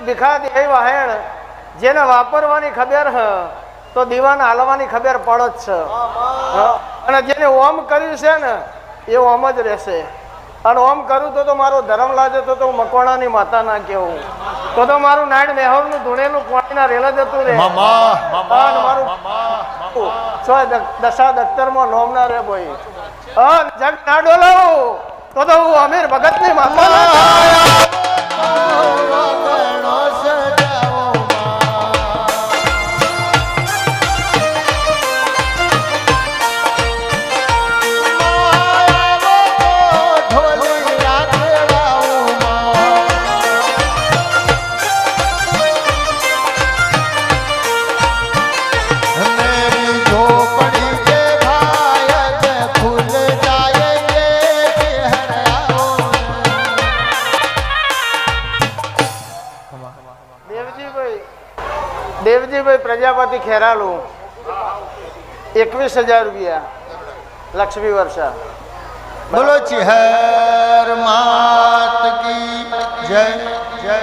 ભીખા દે વાહેણ જેને વાપરવાની ખબર હ તો દીવાને હાલવાની ખબર પડે જ છે અને જેને ઓમ કર્યું છે ને એ ઓમ જ રહેશે અને ઓમ કરું તો મારો ધર્મ લાગે તો મકોણાની માતા ના કેવું તો મારું નાડ મેહોરનું ધૂણેલું પાણીના રેલા જતું રહે મારું દશા દખ્તરમાં નોમ ના રે ભાઈ જગ ના ડોલાવું તો હું અમીર ભગતની માતા દેવજીભાઈ પ્રજાપતિ ખેરાલુ 21,000 રૂપિયા લક્ષ્મી વર્ષા બોલો ચિહર માત કી જય જય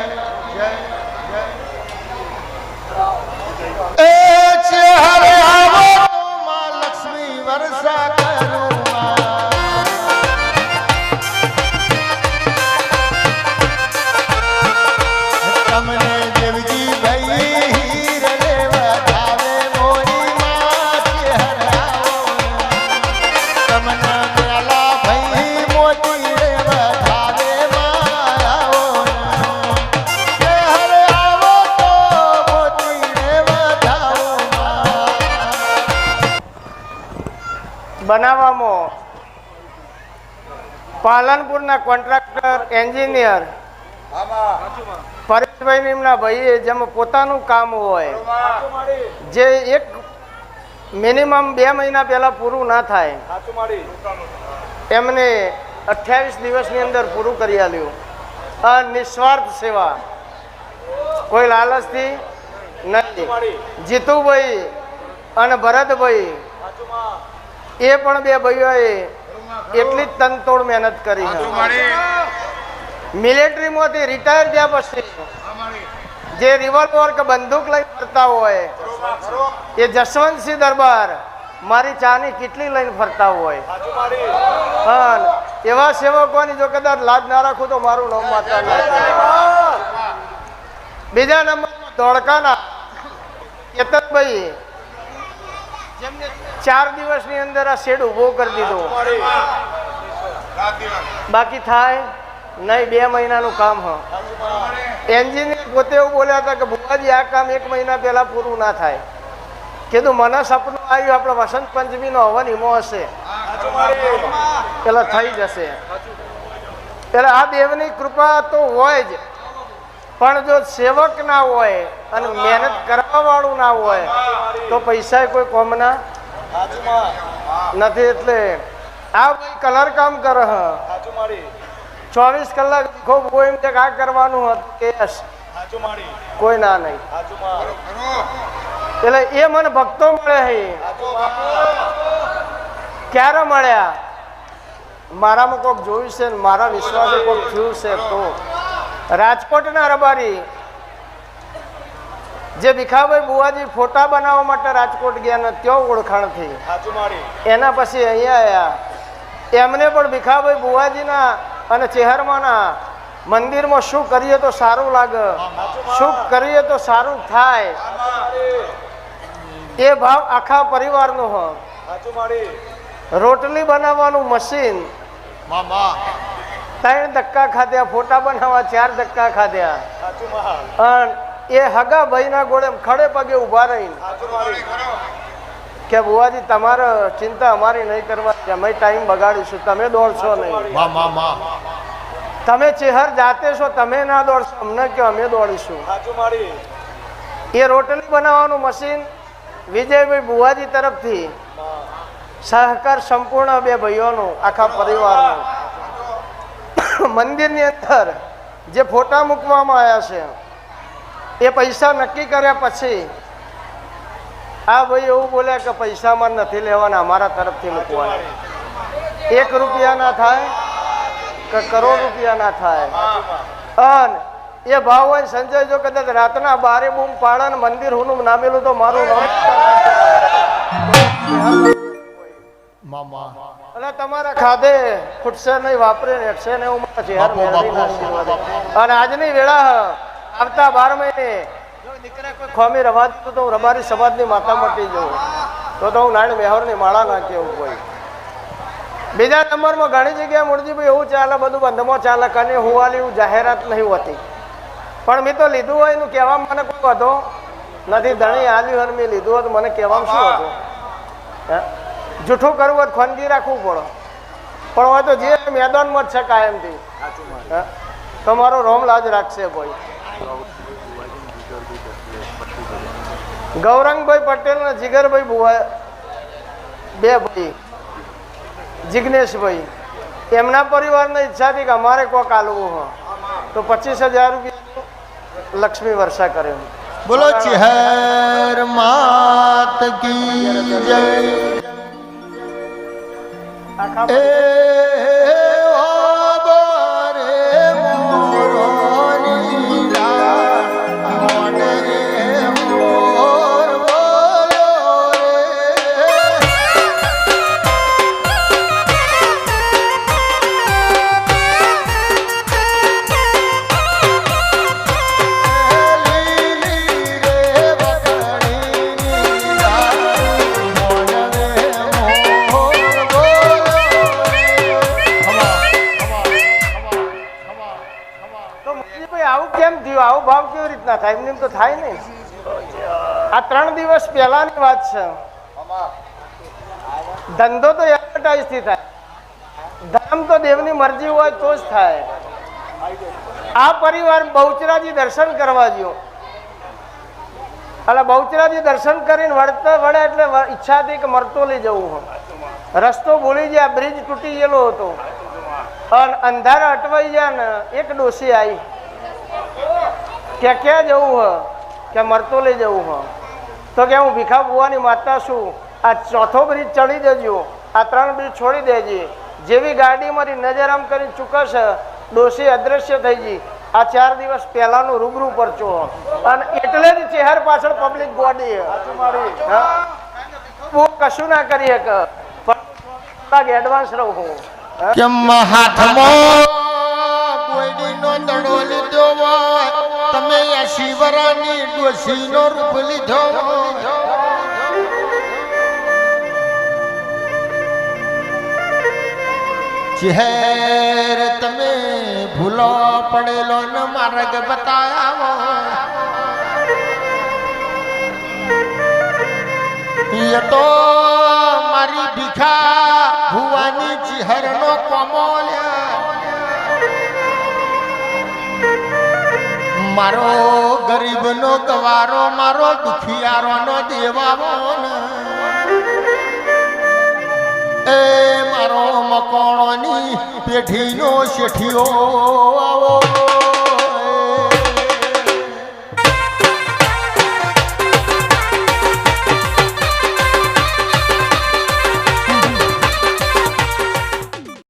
જય જય એ ચિહર આવો તો માં લક્ષ્મી વર્ષા કરું તમને દેવજી બનાવવામાં પાલનપુરના કોન્ટ્રાક્ટર એન્જિનિયર પરેશભાઈ એમના ભાઈએ જેમાં પોતાનું કામ હોય જે એક મિનિમમ 2 મહિના પહેલા પૂરું ના થાય એમને 28 દિવસની અંદર પૂરું કરી આલ્યું નિસ્વાર્થ સેવા કોઈ લાલચથી નથી જીતુભાઈ અને ભરતભાઈ એ પણ 2 ભાઈઓએ એટલી જ તનતોડ મહેનત કરી મિલિટરીમાંથી રિટાયર થયા પછી જે રિવોલ્વર કે બંદૂક લઈને ફરતા હોય એ જસવંતસિંહ દરબાર મારી ચાની કેટલી લઈને ફરતા હોય એવા સેવકોની જો કદાચ લાજ ના રાખું તો મારું નામ માતા બીજા નંબર ધોળકાના કેતનભાઈ જેમને 4 દિવસની અંદર આ શેડ ઉભો કરી દીધો બાકી થાય નહીં 2 મહિનાનું કામ હ એન્જિનિયર પોતે એવું બોલ્યા હતા કે ભુવાજી આ કામ 1 મહિના પહેલા પૂરું ના થાય કીધું મને સપનું આવ્યું આપણે વસંત પંચમીનો હવન હિમો હશે પેલા થઈ જશે એટલે આ દેવની કૃપા તો હોય જ પણ જો સેવક ના હોય અને મહેનત કરવા વાળું ના હોય તો પૈસા કોઈ કોમના નથી એટલે આ કલર કામ કરે 24 કલાક ખૂબ એમ કે આ કરવાનું હતું કેસ કોઈ ના નહીં એટલે એ મને ભક્તો મળે છે ક્યારે મળ્યા મારામાં કોઈક જોયું છે ને મારા વિશ્વાસે કોઈક થયું છે તો રાજકોટના રબારી જે ભીખાભાઈ બુવાજી ફોટા બનાવવા માટે રાજકોટ ગયા ને ત્યાં ઓળખાણ થઈ એના પછી અહીંયા આવ્યા એમને પણ ભીખાભાઈ બુવાજીના અને ચેહરમાના મંદિરમાં શું કરીએ તો સારું લાગે શું કરીએ તો સારું થાય એ ભાવ આખા પરિવારનો હોય રોટલી બનાવવાનું મશીન 3 ધક્કા ખાધ્યા ફોટા બનાવવા 4 ધક્કા ખાધ્યા એ હગા ભાઈના ગોળે ખડે પગે ઉભા રહી કે બુવાજી તમારે ચિંતા અમારી નહીં કરવાની અમે ટાઈમ બગાડીશું તમે દોડશો નહીં તમે ચેહર જાતે છો તમે ના દોડશો અમને કે અમે દોડીશું એ રોટલી બનાવવાનું મશીન વિજયભાઈ બુવાજી તરફથી સહકાર સંપૂર્ણ 2 ભાઈઓનો આખા પરિવારનો મંદિરની અંદર જે ફોટા મૂકવામાં આવ્યા છે એ પૈસા નક્કી કર્યા પછી આ ભાઈ એવું બોલ્યા કે પૈસામાં નથી લેવાના અમારા તરફથી મૂકવાના 1 રૂપિયા ના થાય કે કરોડ રૂપિયા ના થાય અને એ ભાવ હોય સંજય જો કદાચ રાતના બારે બૂમ પાડા ને મંદિર હુનું નામેલું તો મારું નામ મામા એટલે તમારા ખાધે ખૂટશે નહીં, વાપરે ને હેઠશે ને એવું મારા ચહેરા મેળવીને આશીર્વાદ. અને આજની વેળા આવતા 12 મહિને જો દીકરા કોઈ ખોમી રવા દીધું તો હું રબારી સમાજની માતા મટી જઉં, તો હું નાની મેહોરની માળા નાખી એવું કોઈ. બીજા નંબરમાં ઘણી જગ્યાએ મૂળજીભાઈ એવું ચાલે, બધું બંધમાં ચાલે, કને હુવાલી જાહેરાત નહીં હોતી. પણ મેં તો લીધું હોય એનું કહેવામાં મને કોઈ વધો નથી. ધણી આલ્યું હોય મેં લીધું હોય તો મને કહેવામાં શું હતું? જૂઠું કરવું હોય ખોનગી રાખવું પડે, પણ હોય તો જે મેદાનમાં જ છે કાયમથી, તો મારો રોમ લાજ રાખશે ભાઈ. ગૌરંગભાઈ પટેલ ને જીગરભાઈ બુવા બે ભાઈ, જિગ્નેશભાઈ, એમના પરિવારની ઈચ્છા હતી કે અમારે કોક આલવું હોય તો 25,000 રૂપિયા લક્ષ્મી વર્ષા કરે. બોલો ચહેર માત કી જય. આખા એ ઓ બોરે મોરોની લાડ, મોને મોર બોલ્યો રે. લીલી રે વખણીની લાડ, મોને મોર બોલ્યો રે. તો મુરલીભાઈ આવું કેમ થયું? આવું ભાવ કેવી રીતના થાય? એમની તો થાય નહીં. આ 3 દિવસ પહેલાની વાત છે. ધંધો તો એડવર્ટાઇઝ થી થાય, ધર્મ તો દેવની મરજી હોય તો જ થાય. આ પરિવાર બહુચરાજી દર્શન કરવા ગયો, એટલે બહુચરાજી દર્શન કરીને વળતા વળે એટલે ઈચ્છા હતી કે મરતોલી જવું હોય. રસ્તો ભૂલી ગયા, બ્રિજ તૂટી ગયેલો હતો અને અંધારા અટવાઈ ગયા ને એક ડોસી આવી કે ક્યાં જવું હ? કે મરતોલી જવું હ. તો કે હું ભીખા બુવાની માતા છું, આ 4થો બ્રિજ ચડી દેજો, આ 3 બ્રિજ છોડી દેજે. જેવી ગાડી મારી નજર આમ કરીને ચૂકશે, ડોસી અદ્રશ્ય થઈ ગઈ. આ 4 દિવસ પહેલાનું રૂબરૂ પરચો, અને એટલે જ ચહેર પાછળ પબ્લિક ગોડી બહુ કશું ના કરી શકે, પણ એડવાન્સ રહું હું. કેમ હાથમાં કોઈનો દડો લીધો હોય, તમે આ શિવરાની ડોશીનો રૂપ લીધો. ચહેર તમે ભૂલો પડેલો ન માર્ગ બતાયા, એ તો મારી ભીખા ભુવાની ચહેરનો કોમોલ્યા. મારો ગરીબનો ગવારો, મારો દુખિયારોનો દેવાવો, એ મારો મકોણોની પેઢીનો શેઠિયો આવો.